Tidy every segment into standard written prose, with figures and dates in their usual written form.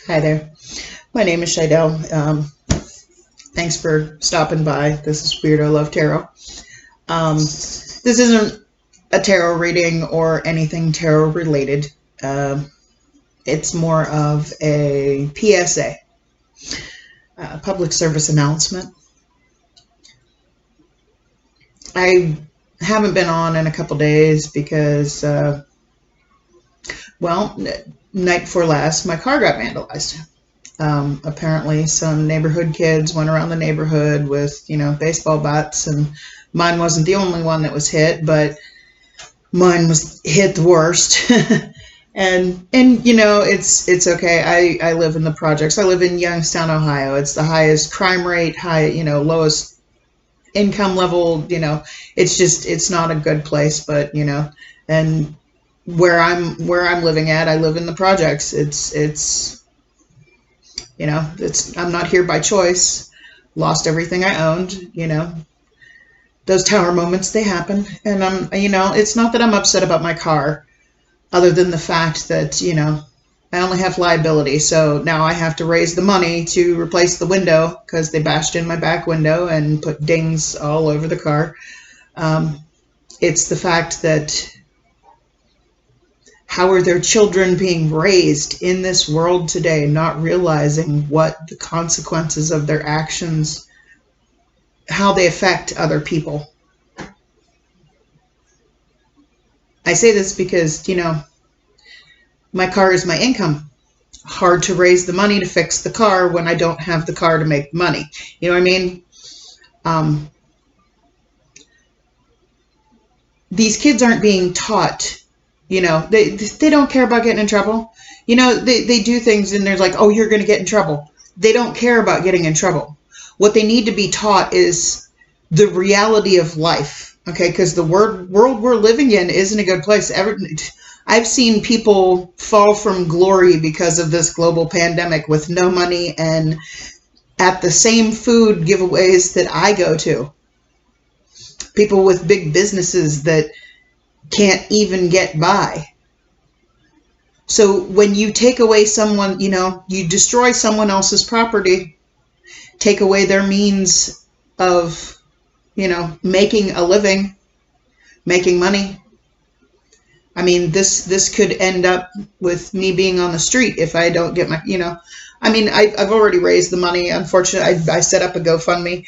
Hi there. My name is Shidell. Thanks for stopping by. This is Weirdo Love Tarot. This isn't a tarot reading or anything tarot related. It's more of a PSA, public service announcement. I haven't been on in a couple days because, night before last, my car got vandalized. Apparently some neighborhood kids went around the neighborhood with, baseball bats, and mine wasn't the only one that was hit, but mine was hit the worst. and it's okay. I live in the projects. I live in Youngstown, Ohio. It's the highest crime rate, lowest income level. It's not a good place, but and where I'm living at, I live in the projects. I'm not here by choice. Lost everything I owned. Those tower moments, they happen. And it's not that I'm upset about my car, other than the fact that, I only have liability. So now I have to raise the money to replace the window because they bashed in my back window and put dings all over the car. It's the fact that how are their children being raised in this world today, not realizing what the consequences of their actions, how they affect other people. I say this because, my car is my income. Hard to raise the money to fix the car when I don't have the car to make money. You know what I mean? These kids aren't being taught. They don't care about getting in trouble. They do things and they're like, oh, you're going to get in trouble. They don't care about getting in trouble. What they need to be taught is the reality of life. Okay, because the world we're living in isn't a good place. I've seen people fall from glory because of this global pandemic with no money and at the same food giveaways that I go to. People with big businesses that can't even get by. So when you take away someone, you destroy someone else's property, take away their means of, making a living, making money. I mean, this could end up with me being on the street if I don't get my, I've already raised the money. Unfortunately, I set up a GoFundMe,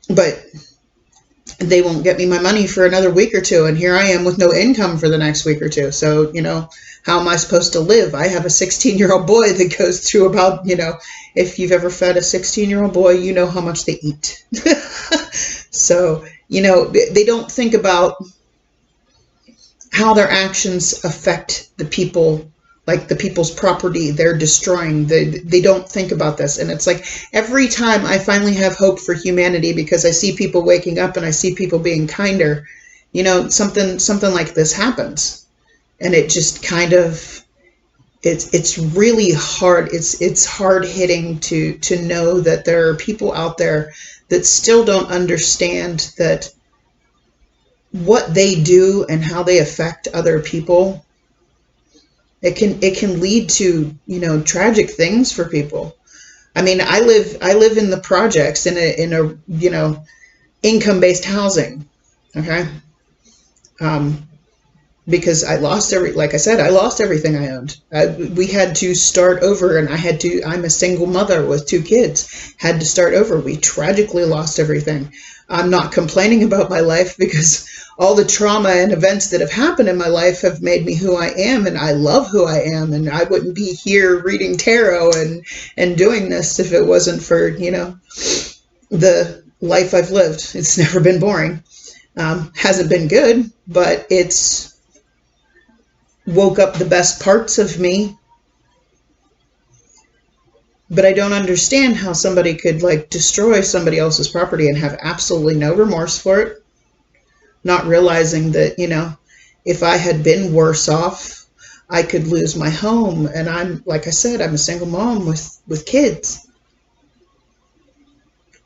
but they won't get me my money for another week or two. And here I am with no income for the next week or two. So, how am I supposed to live? I have a 16-year-old boy that goes through about, if you've ever fed a 16-year-old boy, you know how much they eat. So, they don't think about how their actions affect the people, like the people's property they're destroying. They don't think about this. And it's like every time I finally have hope for humanity because I see people waking up and I see people being kinder, something like this happens. And it just kind of, it's really hard. It's hard hitting to know that there are people out there that still don't understand that what they do and how they affect other people, it can lead to, tragic things for people. I mean, I live in the projects in a income-based housing. Okay. Because I lost I lost everything I owned. We had to start over, and I'm a single mother with 2 kids, had to start over. We tragically lost everything. I'm not complaining about my life because all the trauma and events that have happened in my life have made me who I am, and I love who I am, and I wouldn't be here reading tarot and doing this if it wasn't for, the life I've lived. It's never been boring. Hasn't been good, but it's woke up the best parts of me. But I don't understand how somebody could destroy somebody else's property and have absolutely no remorse for it. Not realizing that, if I had been worse off, I could lose my home. And I'm a single mom with kids.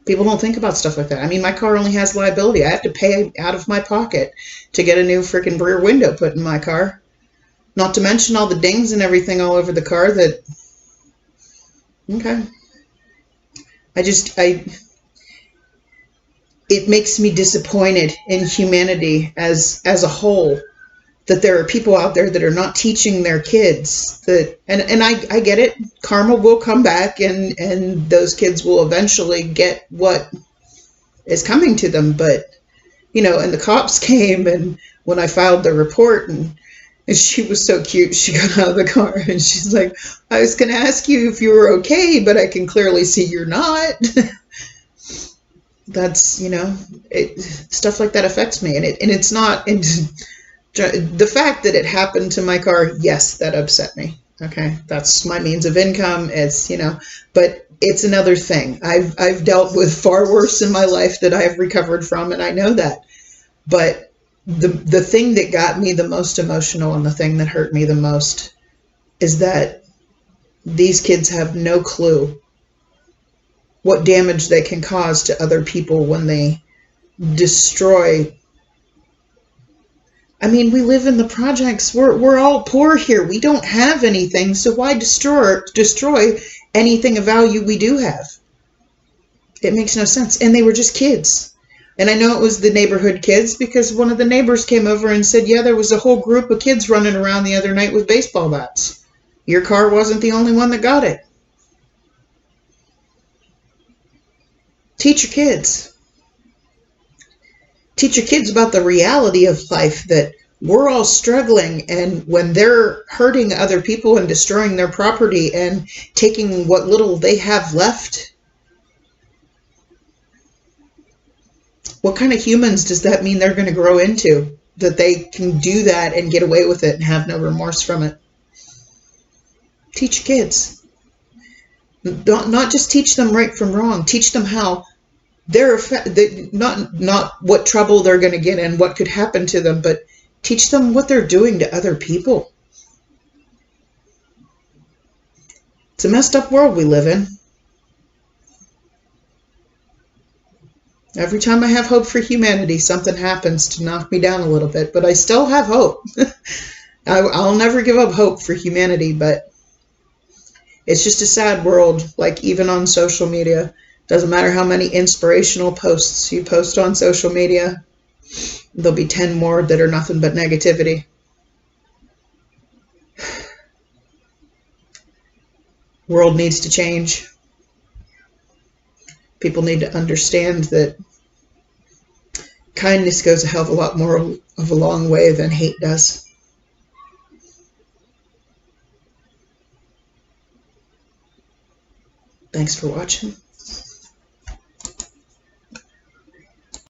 People don't think about stuff like that. I mean, my car only has liability. I have to pay out of my pocket to get a new freaking rear window put in my car. Not to mention all the dings and everything all over the car that, okay. It makes me disappointed in humanity as a whole, that there are people out there that are not teaching their kids that, and I get it, karma will come back, and those kids will eventually get what is coming to them. But, and the cops came, and when I filed the report, and she was so cute, she got out of the car and she's like, I was going to ask you if you were okay, but I can clearly see you're not. That's, stuff like that affects me. And it's not, the fact that it happened to my car, yes, that upset me. Okay. That's my means of income. It's, but it's another thing. I've dealt with far worse in my life that I've recovered from, and I know that. But the thing that got me the most emotional, and the thing that hurt me the most, is that these kids have no clue what damage they can cause to other people when they destroy. I mean, we live in the projects. We're all poor here. We don't have anything, so why destroy anything of value we do have? It makes no sense. And they were just kids. And I know it was the neighborhood kids, because one of the neighbors came over and said, yeah, there was a whole group of kids running around the other night with baseball bats. Your car wasn't the only one that got it. Teach your kids. Teach your kids about the reality of life, that we're all struggling, and when they're hurting other people and destroying their property and taking what little they have left, what kind of humans does that mean they're going to grow into, that they can do that and get away with it and have no remorse from it? Teach kids. Not just teach them right from wrong. Teach them how not what trouble they're going to get in, what could happen to them, but teach them what they're doing to other people. It's a messed up world we live in. Every time I have hope for humanity, something happens to knock me down a little bit, but I still have hope. I'll never give up hope for humanity, but it's just a sad world. Like, even on social media, doesn't matter how many inspirational posts you post on social media, there'll be 10 more that are nothing but negativity. World needs to change. People need to understand that kindness goes a hell of a lot more of a long way than hate does. Thanks for watching.